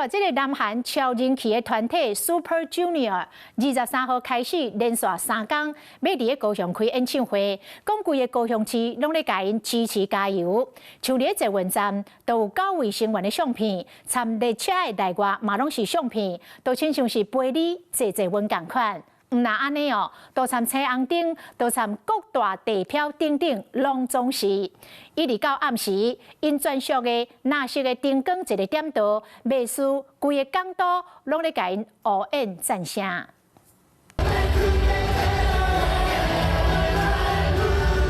这个南韩超人气的团体 Super Junior 23号开始连续3天，要伫个高雄开演唱会，讲规个高雄市拢咧甲因支持加油。像伫个捷运站都有9位成员的相片，参列车的内外嘛拢是相片，都亲像是陪你坐坐稳共款。 唔那安尼哦，都参车红灯，都参各大地标等等，拢总是。一直到暗时，因专属的蓝色的灯光一个点到，袂输规个港都拢咧甲因乌烟赞声。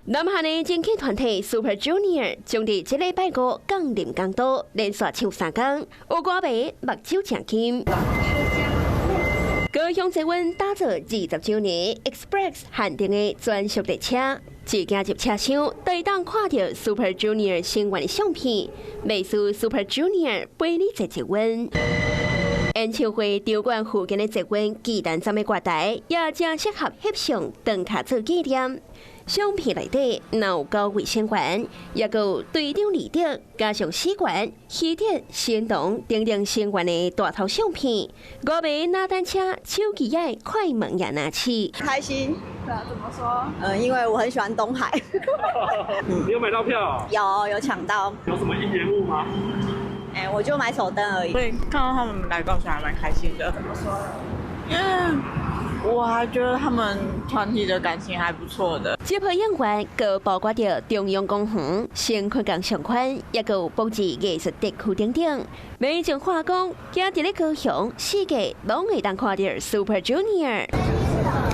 南韩的人气团体 Super Junior 将伫这礼拜五降临港都，连续唱3天，有歌迷目睭正金。 高雄捷运打造20周年 Express 限定的专属列车，一行入车厢，都会当看到 Super Junior 成员的相片，美术 Super Junior 陪你坐捷运。演唱会场馆附近的捷运巨蛋站的挂台，也正适合翕相打卡做纪念。 相片内底有9位成员，也有队长李德，加上士官、喜铁、仙童等等成员的大头相片。歌迷拿单车、手机仔快门也拿起，开心。对啊，怎么说？因为我很喜欢东海。你有买到票？有抢到。有什么应援物吗？我就买手灯而已。所以看到他们来高雄还蛮开心的。怎么说？因为我还觉得他们团体的感情还不错的。接配演员佮包括着中央公园、新昆港上款，也有布置艺术特区等等。每种化工，行伫咧高雄，世界拢会当看到 Super Junior。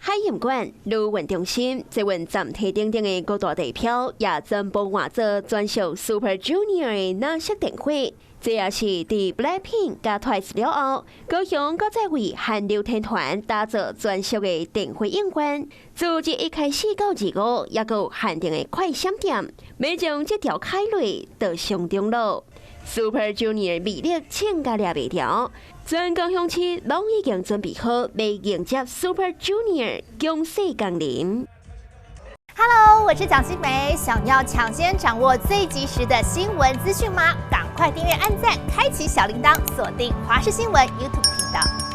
海洋馆、陆运中心、捷运站体等等的各大地标，也全部换做专属 Super Junior 的蓝色灯会。这也是伫 BLACKPINK 加 TWICE 了后，高雄搁再为韩流天团打造专属的灯会应援。自1日开始到25，也有限定的快闪点，每种这条开类都上中路。Super Junior 魅力请甲抓袂牢。 全高雄市拢已经准备好要迎接 Super Junior 强势降临。Hello， 我是蒋欣梅。想要抢先掌握最及时的新闻资讯吗？赶快订阅、按赞、开启小铃铛，锁定华视新闻 YouTube 频道。